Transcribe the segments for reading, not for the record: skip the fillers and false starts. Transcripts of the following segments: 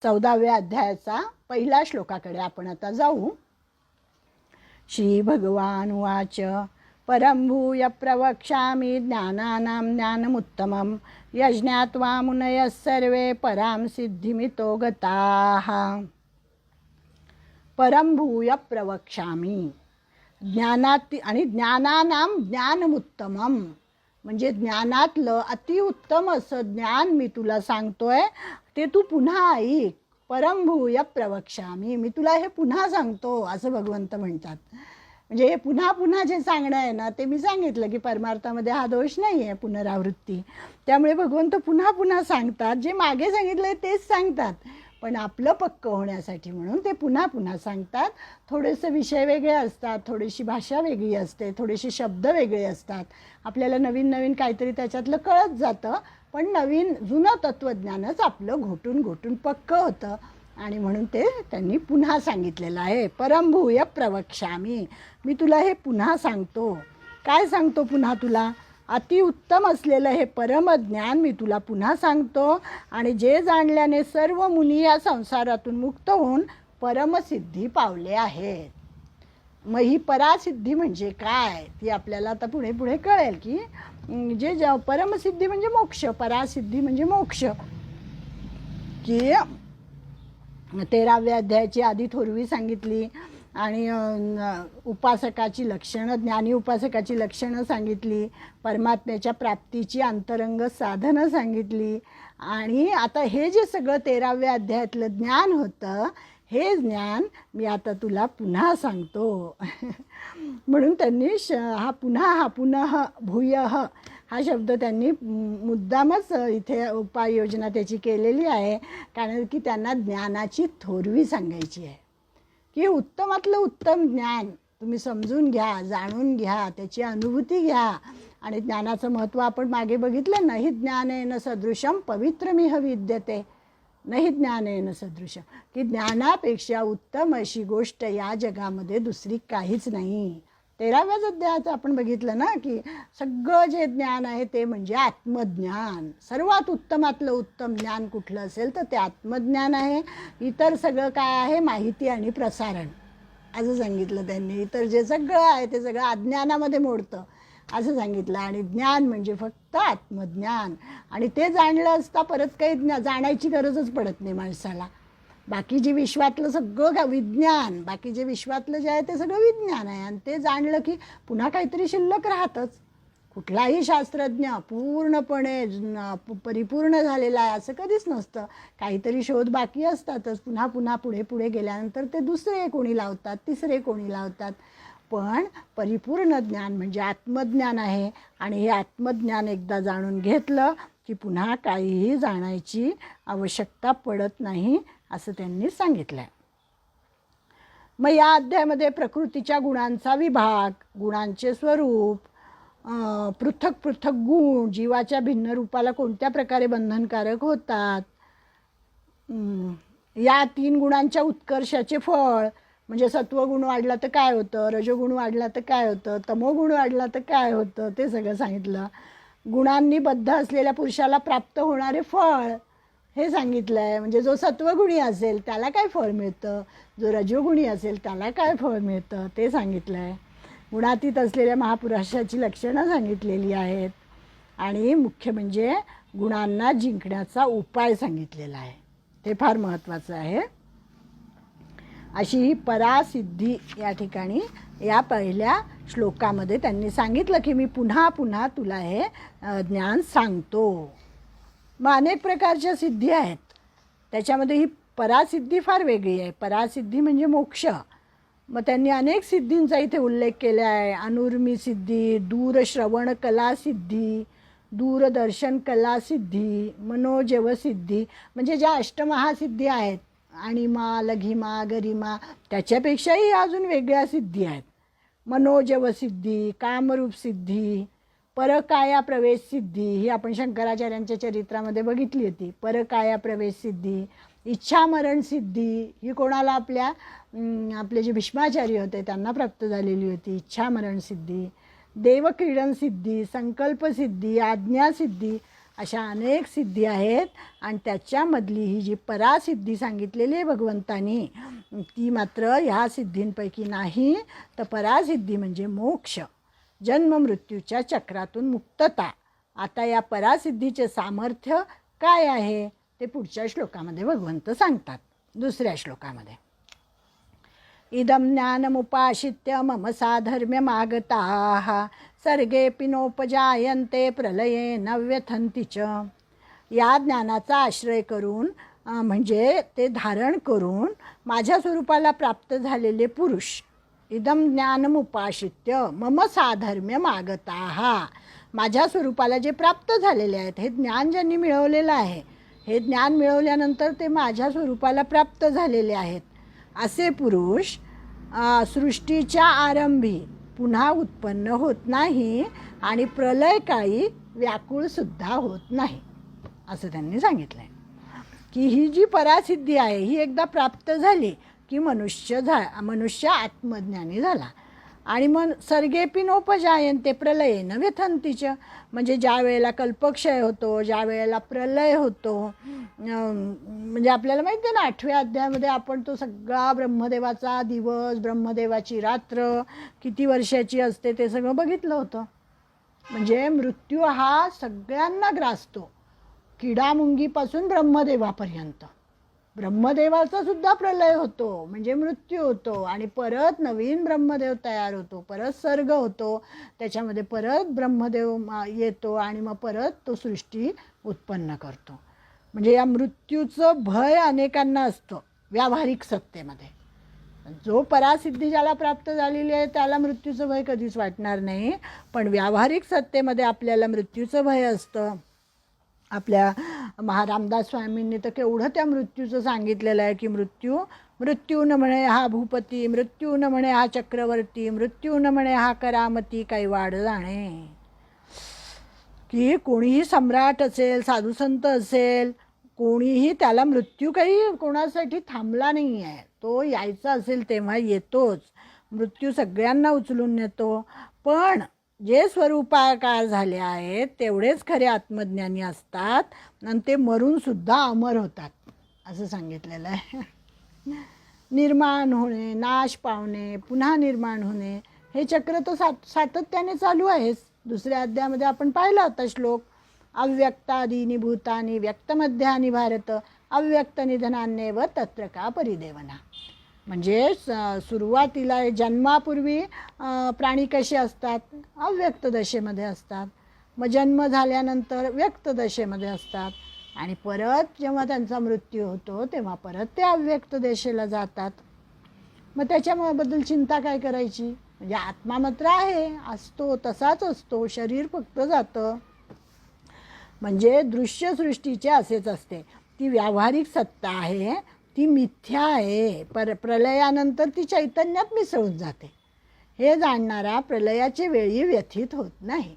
14व्या अध्यायाचा पहिला श्लोकाकडे आपण आता जाऊ. श्री भगवान उवाच परं भूय प्रवक्ष्यामि ज्ञानानां ज्ञानमुत्तमं यज्ञात्वा मुनयः सर्वे परां सिद्धिमितो गताः. परं भूय प्रवक्ष्यामि ज्ञानात आणि ज्ञानानां ज्ञानमुत्तमं म्हणजे ज्ञानातलं अतिउत्तम असं ज्ञान मी तुला सांगतोय, ते तू पुन्हा ऐक. परं भूय प्रवक्ष्यामि, मी तुला हे पुन्हा सांगतो असं भगवंत म्हणतात. म्हणजे हे पुन्हा पुन्हा जे सांगणं आहे ना, ते मी सांगितलं की परमार्थामध्ये हा दोष नाही आहे, पुनरावृत्ती. त्यामुळे भगवंत पुन्हा पुन्हा सांगतात, जे मागे सांगितलं आहे तेच सांगतात, पण आपलं पक्क होण्यासाठी म्हणून ते पुन्हा पुन्हा सांगतात. थोडेसे विषय वेगळे असतात, थोडीशी भाषा वेगळी असते, थोडेसे शब्द वेगळे असतात. आपल्याला नवीन नवीन काहीतरी त्याच्यातलं कळत जातं, पण नवीन जुनं तत्त्वज्ञानच आपलं घोटून घोटून पक्क होतं आणि म्हणून ते त्यांनी पुन्हा सांगितलेलं आहे. परं भूय प्रवक्ष्यामि, मी तुला हे पुन्हा सांगतो. काय सांगतो पुन्हा तुला? अतिउत्तम असलेलं हे परमज्ञान मी तुला पुन्हा सांगतो, आणि जे जाणल्याने सर्व मुनी या संसारातून मुक्त होऊन परमसिद्धी पावले आहेत. मग ही परासिद्धी म्हणजे काय ती आपल्याला आता पुढे पुढे कळेल की जे परमसिद्धी म्हणजे मोक्ष, परासिद्धी म्हणजे मोक्ष. की 13व्या अध्यायाची आधी थोरवी सांगितली आणि उपासकाची लक्षणं, ज्ञानी उपासकाची लक्षणं सांगितली, परमात्म्याच्या प्राप्तीची अंतरंग साधनं सांगितली, आणि आता हे जे सगळं 13व्या अध्यायातलं ज्ञान होतं, हे ज्ञान मी आता तुला पुन्हा सांगतो. म्हणून त्यांनी हा पुनः भूयः हा शब्द त्यांनी मुद्दामच इथे उपाययोजना त्याची केलेली आहे, कारण की त्यांना ज्ञानाची थोरवी सांगायची आहे की उत्तमातलं उत्तम ज्ञान तुम्ही समजून घ्या, जाणून घ्या, त्याची अनुभूती घ्या. आणि ज्ञानाचं महत्त्व आपण मागे बघितलं, नाही ज्ञानेन सदृशम पवित्रमिह विद्यते, नाही ज्ञानेन सदृशम, की ज्ञानापेक्षा उत्तम अशी गोष्ट या जगामध्ये दुसरी काहीच नाही. 13व्याच अध्यायात आपण बघितलं ना की सगळं जे ज्ञान आहे ते म्हणजे आत्मज्ञान. सर्वात उत्तमातलं उत्तम ज्ञान कुठलं असेल तर ते आत्मज्ञान आहे. इतर सगळं काय आहे? माहिती आणि प्रसारण असं सांगितलं त्यांनी. इतर जे सगळं आहे ते सगळं अज्ञानामध्ये मोडतं असं सांगितलं, आणि ज्ञान म्हणजे फक्त आत्मज्ञान. आणि ते जाणलं असता परत काही जाणायची गरजच पडत नाही माणसाला. बाकी जे विश्वातलं सगळं विज्ञान, बाकी जे विश्वातलं जे आहे ते सगळं विज्ञान आहे, आणि ते जाणलं की पुन्हा काहीतरी शिल्लक राहतच. कुठलाही शास्त्रज्ञ पूर्णपणे परिपूर्ण झालेला आहे असं कधीच नसतं. काहीतरी शोध बाकी असतातच. पुन्हा पुन्हा पुढे पुढे गेल्यानंतर ते दुसरे कोणी लावतात, तिसरे कोणी लावतात. पण परिपूर्ण ज्ञान म्हणजे आत्मज्ञान आहे, आणि हे आत्मज्ञान एकदा जाणून घेतलं की पुन्हा काहीही जाणायची आवश्यकता पडत नाही असं त्यांनी सांगितलं आहे. मग या अध्यायामध्ये प्रकृतीच्या गुणांचा विभाग, गुणांचे स्वरूप, पृथक पृथक गुण जीवाच्या भिन्न रूपाला कोणत्या प्रकारे बंधनकारक होतात, या 3 गुणांच्या उत्कर्षाचे फळ, म्हणजे सत्वगुण वाढला तर काय होतं, रजोगुण वाढला तर काय होतं, तमोगुण वाढला तर काय होतं, ते सगळं सांगितलं. गुणांनी बद्ध असलेल्या पुरुषाला प्राप्त होणारे फळ हे सांगितलं आहे. म्हणजे जो सत्वगुणी असेल त्याला काय फळ मिळतं, जो रजोगुणी असेल त्याला काय फळ मिळतं ते सांगितलं आहे. गुणातीत असलेल्या महापुरुषाची लक्षणं सांगितलेली आहेत, आणि मुख्य म्हणजे गुणांना जिंकण्याचा उपाय सांगितलेला आहे. ते फार महत्त्वाचं आहे. अशी ही परासिद्धी या ठिकाणी या पहिल्या श्लोकामध्ये त्यांनी सांगितलं की मी पुन्हा पुन्हा तुला हे ज्ञान सांगतो. मग अनेक प्रकारच्या सिद्धी आहेत, त्याच्यामध्ये ही परासिद्धी फार वेगळी आहे. परासिद्धी म्हणजे मोक्ष. मग त्यांनी अनेक सिद्धींचा इथे उल्लेख केला आहे. अनुर्मी सिद्धी, दूरश्रवण कला सिद्धी, दूरदर्शन कला सिद्धी, मनोजव सिद्धी, म्हणजे ज्या अष्टमहासिद्धी आहेत, अणिमा, लघिमा, गरिमा, त्याच्यापेक्षाही अजून वेगळ्या सिद्धी आहेत. मनोजव सिद्धी, कामरूप सिद्धी, परकाया प्रवेश सिद्धी, ही आपण शंकराचार्यांच्या चरित्रामध्ये बघितली होती. परकाया प्रवेश सिद्धी, इच्छामरण सिद्धी, ही कोणाला आपले जे भीष्माचार्य होते त्यांना प्राप्त झालेली होती इच्छामरण सिद्धी. देवक्रीडन सिद्धी, संकल्प सिद्धी, आज्ञा सिद्धी, अशा अनेक सिद्धी आहेत आणि त्याच्यामधली ही जी परासिद्धी सांगितलेली आहे भगवंतानी, ती मात्र ह्या सिद्धींपैकी नाही. तर परासिद्धी म्हणजे मोक्ष, जन्ममृत्यूच्या चक्रातून मुक्तता. आता या परासिद्धीचे सामर्थ्य काय आहे ते पुढच्या श्लोकामध्ये भगवंत सांगतात. दुसऱ्या श्लोकामध्ये, इदं ज्ञानमुपाश्रित्य मम साधर्म्यमागताः सर्गेऽपि नोपजायन्ते प्रलये न व्यथन्ति च. या ज्ञानाचा आश्रय करून म्हणजे ते धारण करून माझ्या स्वरूपाला प्राप्त झालेले पुरुष, इदं ज्ञानमुपाश्रित्य मम साधर्म्यमागताः, माझ्या स्वरूपाला जे प्राप्त झालेले आहेत, हे ज्ञान ज्यांनी मिळवलेलं आहे, हे ज्ञान मिळवल्यानंतर ते माझ्या स्वरूपाला प्राप्त झालेले आहेत, असे पुरुष सृष्टीच्या आरंभी पुन्हा उत्पन्न होत नाही आणि प्रलयकाळी व्याकुळसुद्धा होत नाही, असं त्यांनी सांगितलं आहे. की ही जी परासिद्धी आहे ही एकदा प्राप्त झाली की मनुष्य आत्मज्ञानी झाला. आणि मग सर्गेपि नोपजायन्ते प्रलयेन व्यथन्ति च, म्हणजे ज्या वेळेला कल्पक्षय होतो, ज्या वेळेला प्रलय होतो, म्हणजे आपल्याला माहिती आहे ना 8व्या अध्यायामध्ये आपण तो सगळा ब्रह्मदेवाचा दिवस, ब्रह्मदेवाची रात्र किती वर्षाची असते ते सगळं बघितलं होतं. म्हणजे मृत्यू हा सगळ्यांना ग्रासतो, किडामुंगीपासून ब्रह्मदेवापर्यंत. ब्रह्मदेवाचा सुद्धा प्रलय होतो, म्हणजे मृत्यू होतो आणि परत नवीन ब्रह्मदेव तयार होतो, परत सर्ग होतो, त्याच्यामध्ये परत ब्रह्मदेव येतो आणि मग परत तो सृष्टी उत्पन्न करतो. म्हणजे या मृत्यूचं भय अनेकांना असतं व्यावहारिक सत्तेमध्ये. जो परासिद्धी ज्याला प्राप्त झालेली आहे त्याला मृत्यूचं भय कधीच वाटणार नाही, पण व्यावहारिक सत्तेमध्ये आपल्याला मृत्यूचं भय असतं. आपल्या रामदास स्वामींनी तर केवढं त्या मृत्यूचं सांगितलेलं आहे की मृत्यू न म्हणे हा भूपती, मृत्यू न म्हणे हा चक्रवर्ती, मृत्यू न म्हणे हा करामती काही वाढ जाणे. की कोणीही सम्राट असेल, साधुसंत असेल, कोणीही त्याला मृत्यू काही कोणासाठी थांबला नाही आहे. तो यायचा असेल तेव्हा येतोच. मृत्यू सगळ्यांना उचलून नेतो, पण जे स्वरूपाकार झाले आहेत तेवढेच खरे आत्मज्ञानी असतात आणि ते मरूनसुद्धा अमर होतात, असं सांगितलेलं आहे. निर्माण होणे, नाश पावणे, पुन्हा निर्माण होणे, हे चक्र तर सातत्याने चालू आहेच. दुसऱ्या अध्यायामध्ये आपण पाहिला होता श्लोक, अव्यक्तादीनि भूतानि व्यक्तमध्यानि भारत अव्यक्त निधनान्येव तत्र का परिदेवना. म्हणजे सुरुवातीला जन्मापूर्वी प्राणी कसे असतात, अव्यक्त दशेमध्ये असतात, मग जन्म झाल्यानंतर व्यक्त दशेमध्ये असतात आणि परत जेव्हा त्यांचा मृत्यू होतो तेव्हा परत ते अव्यक्त दशेला जातात. मग त्याच्याबद्दल चिंता काय करायची, म्हणजे आत्मा मात्र आहे, असतो तसाच असतो, शरीर फक्त जातं. म्हणजे दृश्यसृष्टीचे असेच असते, ती व्यावहारिक सत्ता आहे, ती मिथ्या आहे. प्रलयानंतर ती चैतन्यात मिसळून जाते. हे जाणणारा प्रलयाच्या वेळी व्यथित होत नाही.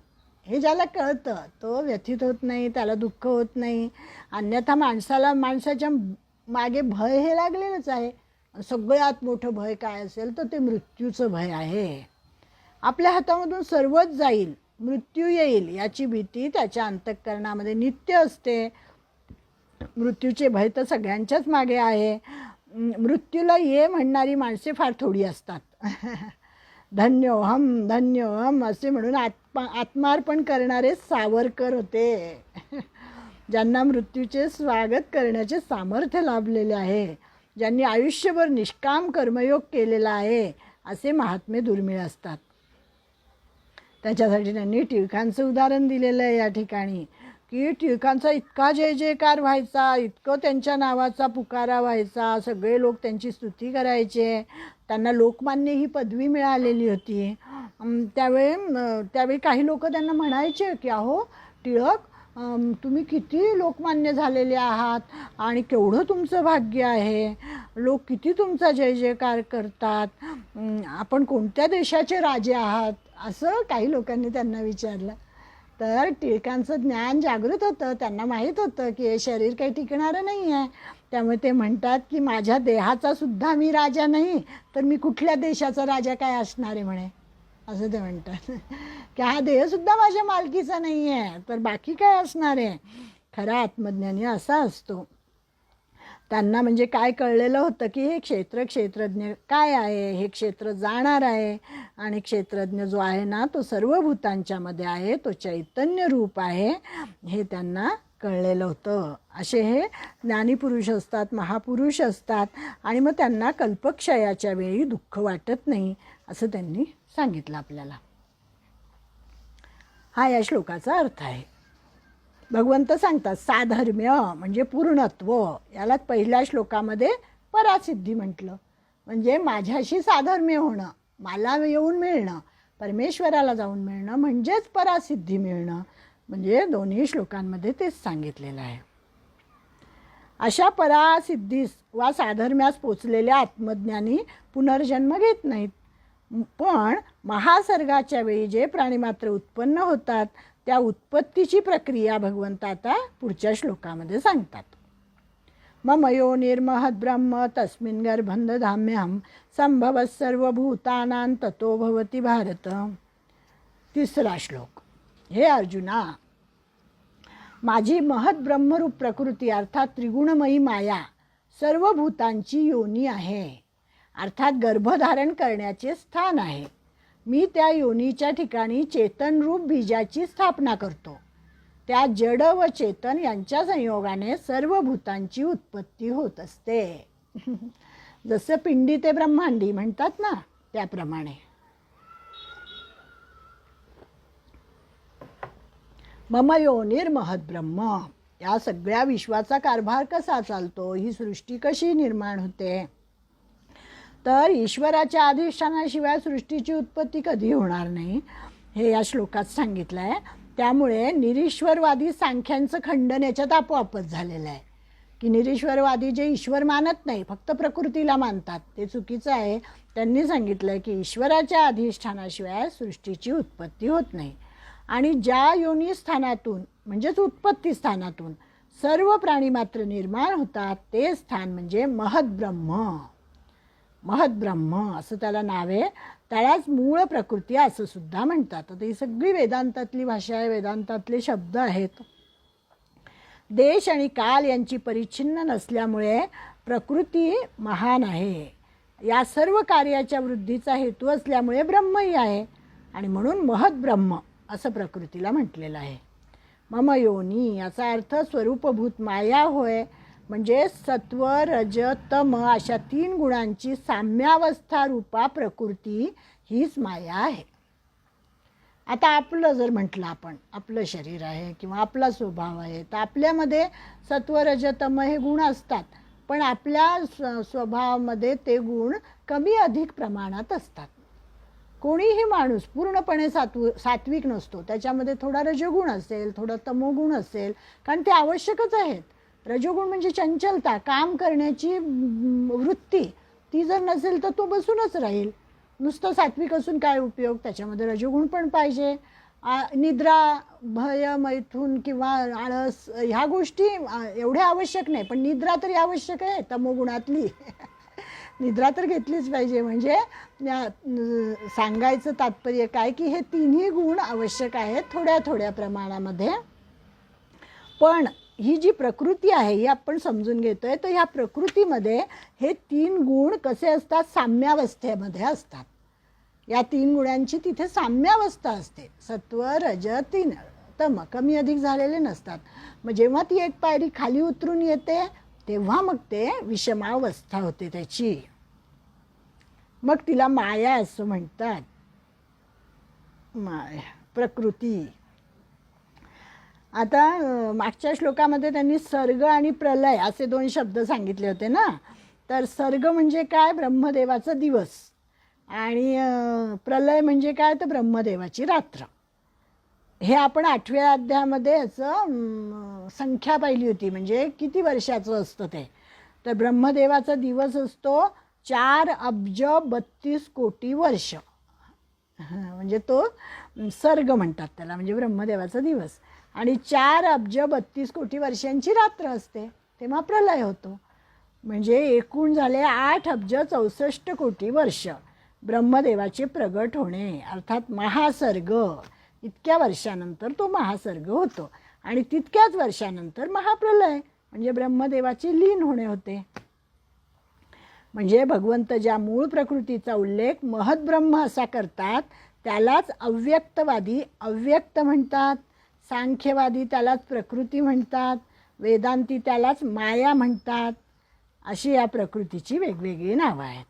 हे ज्याला कळतं तो व्यथित होत नाही, त्याला दुःख होत नाही. अन्यथा माणसाच्या मागे भय हे लागलेलंच आहे. सगळ्यात मोठं भय काय असेल तर ते मृत्यूचं भय आहे. आपल्या हातामधून सर्वच जाईल, मृत्यू येईल याची भीती त्याच्या अंतःकरणामध्ये नित्य असते. मृत्यूचे भय तर सगळ्यांच्याच मागे आहे. मृत्यूला ये म्हणणारी माणसे फार थोडी असतात. धन्योहम असे म्हणून आत्मार्पण करणारे सावरकर होते, ज्यांना मृत्यूचे स्वागत करण्याचे सामर्थ्य लाभलेले आहे, ज्यांनी आयुष्यभर निष्काम कर्मयोग केलेला आहे, असे महात्मे दुर्मिळ असतात. त्याच्यासाठी त्यांनी टिळकांचं उदाहरण दिलेलं आहे या ठिकाणी, की टिळकांचा इतका जय जयकार व्हायचा, इतकं त्यांच्या नावाचा पुकारा व्हायचा, सगळे लोक त्यांची स्तुती करायचे, त्यांना लोकमान्य ही पदवी मिळालेली होती. त्यावेळी काही लोक त्यांना म्हणायचे की अहो टिळक, तुम्ही किती लोकमान्य झालेले आहात आणि केवढं तुमचं भाग्य आहे, लोक किती तुमचा जय जयकार करतात, आपण कोणत्या देशाचे राजे आहात, असं काही लोकांनी त्यांना विचारलं. तर टिळकांचं ज्ञान जागृत होतं, त्यांना माहीत होतं की हे शरीर काही टिकणारं नाही आहे. त्यामुळे ते म्हणतात की माझ्या देहाचा सुद्धा मी राजा नाही तर मी कुठल्या देशाचा राजा काय असणार आहे म्हणे, असं ते म्हणतात की हा देहसुद्धा माझ्या मालकीचा नाही आहे, तर बाकी काय असणार आहे. खरा आत्मज्ञानी असा असतो. त्यांना म्हणजे काय कळलेलं होतं की हे क्षेत्रज्ञ काय आहे, हे क्षेत्र जाणार आहे, आणि क्षेत्रज्ञ जो आहे ना तो सर्व भूतांच्यामध्ये आहे, तो चैतन्य रूप आहे, हे त्यांना कळलेलं होतं. असे हे ज्ञानीपुरुष असतात, महापुरुष असतात, आणि मग त्यांना कल्पक्षयाच्या वेळी दुःख वाटत नाही, असं त्यांनी सांगितलं आपल्याला. हा या श्लोकाचा अर्थ आहे. भगवंत सांगतात साधर्म्य म्हणजे पूर्णत्व. याला पहिल्या श्लोकामध्ये परासिद्धी म्हटलं, म्हणजे माझ्याशी साधर्म्य होणं, मला येऊन मिळणं, परमेश्वराला जाऊन मिळणं म्हणजेच परासिद्धी मिळणं. म्हणजे दोन्ही श्लोकांमध्ये तेच सांगितलेलं आहे. अशा परासिद्धीस वा साधर्म्यास पोचलेल्या आत्मज्ञानी पुनर्जन्म घेत नाहीत. पण महासर्गाच्या वेळी जे प्राणीमात्र उत्पन्न होतात त्या उत्पत्तीची प्रक्रिया भगवंत आता पुढच्या श्लोकामध्ये सांगतात. मम योनिर्महद् ब्रह्म तस्मिन् गर्भंदधाम्यहं संभवः सर्वभूतानां ततो भवति भारत. तिसरा श्लोक. हे अर्जुना, माझी महत् ब्रह्मरूप प्रकृती अर्थात त्रिगुणमयी माया सर्व भूतांची योनी आहे, अर्थात गर्भधारण करण्याचे स्थान आहे. मी त्या योनीच्या ठिकाणी चेतनरूप बीजाची स्थापना करतो. त्या जड व चेतन यांच्या संयोगाने सर्व भूतांची उत्पत्ती होत असते. जसं पिंडी ते ब्रह्मांडी म्हणतात ना, त्याप्रमाणे. मम योनिर्महद् ब्रह्म, या सगळ्या विश्वाचा कारभार कसा चालतो, ही सृष्टी कशी निर्माण होते, तर ईश्वराच्या अधिष्ठानाशिवाय सृष्टीची उत्पत्ती कधी होणार नाही, हे या श्लोकात सांगितलं आहे. त्यामुळे निरीश्वरवादी सांख्यांचं खंडन याच्यात आपोआपच झालेलं आहे की निरीश्वरवादी जे ईश्वर मानत नाही, फक्त प्रकृतीला मानतात, ते चुकीचं आहे. त्यांनी सांगितलं आहे की ईश्वराच्या अधिष्ठानाशिवाय सृष्टीची उत्पत्ती होत नाही, आणि ज्या योनी स्थानातून म्हणजेच उत्पत्ती स्थानातून सर्व प्राणीमात्र निर्माण होतात ते स्थान म्हणजे महद्ब्रह्म. महद्ब्रह्म असं त्याला नाव आहे. त्यालाच मूळ प्रकृती असं सुद्धा म्हणतात. आता ही सगळी वेदांतातली भाषा आहे, वेदांतातले शब्द आहेत. देश आणि काल यांची परिच्छिन्न नसल्यामुळे प्रकृती महान आहे. या सर्व कार्याच्या वृद्धीचा हेतू असल्यामुळे ब्रह्मही आहे, आणि म्हणून महद्ब्रह्म असं प्रकृतीला म्हटलेलं आहे. मम योनी याचा अर्थ स्वरूपभूत माया होय, म्हणजे सत्व रज तम अशा 3 गुणांची साम्यावस्था रूपा प्रकृती हीच माया आहे. आता आपलं जर म्हटलं आपण, आपलं शरीर आहे किंवा आपला स्वभाव आहे, तर आपल्यामध्ये सत्व रज तम हे गुण असतात, पण आपल्या स्वभावामध्ये ते गुण कमी अधिक प्रमाणात असतात. कोणीही माणूस पूर्णपणे सात्विक नसतो, त्याच्यामध्ये थोडा रजोगुण असेल, थोडा तमोगुण असेल, कारण ते आवश्यकच आहेत. रजोगुण म्हणजे चंचलता, काम करण्याची वृत्ती, ती जर नसेल तर तो बसूनच राहील. नुसतं सात्विक असून काय उपयोग, त्याच्यामध्ये रजोगुण पण पाहिजे. निद्रा, भय, मैथून किंवा आळस ह्या गोष्टी एवढ्या आवश्यक नाही, पण निद्रा तरी आवश्यक आहे तमोगुणातली. निद्रा तर घेतलीच पाहिजे. म्हणजे सांगायचं तात्पर्य काय की हे 3ही गुण आवश्यक आहेत थोड्या थोड्या प्रमाणामध्ये. पण ही जी प्रकृती आहे ही आपण समजून घेतोय, तर ह्या प्रकृतीमध्ये हे 3 गुण कसे असतात, साम्यावस्थेमध्ये असतात. या 3 गुणांची तिथे साम्यावस्था असते. सत्व रज तम कमी अधिक झालेले नसतात. मग जेव्हा ती एक पायरी खाली उतरून येते तेव्हा मग ते विषमावस्था होते त्याची, मग तिला माया असं म्हणतात. माया प्रकृती. आता मागच्या श्लोकामध्ये त्यांनी सर्ग आणि प्रलय असे 2 शब्द सांगितले होते ना. तर सर्ग म्हणजे काय, ब्रह्मदेवाचा दिवस, आणि प्रलय म्हणजे काय, तर ब्रह्मदेवाची रात्र. हे आपण 8व्या अध्यायामध्ये याचं संख्या पाहिली होती, म्हणजे किती वर्षाचं असतं ते. तर ब्रह्मदेवाचा दिवस असतो 4,32,00,00,000 वर्ष, म्हणजे तो सर्ग म्हणतात त्याला, म्हणजे ब्रह्मदेवाचा दिवस. आणि 4,32,00,00,000 वर्षांची रात्र असते, तेव्हा प्रलय होतो. म्हणजे एकूण झाले 8,64,00,00,000 वर्ष. ब्रह्मदेवाचे प्रगट होणे अर्थात महासर्ग, इतक्या वर्षानंतर तो महासर्ग होतो आणि तितक्याच वर्षानंतर महाप्रलय म्हणजे ब्रह्मदेवाचे लीन होणे होते. म्हणजे भगवंत ज्या मूळ प्रकृतीचा उल्लेख महद्ब्रह्म असा करतात त्यालाच अव्यक्तवादी अव्यक्त म्हणतात, सांख्यवादी त्यालाच प्रकृती म्हणतात, वेदांती त्यालाच माया म्हणतात. अशी या प्रकृतीची वेगवेगळी नावं आहेत.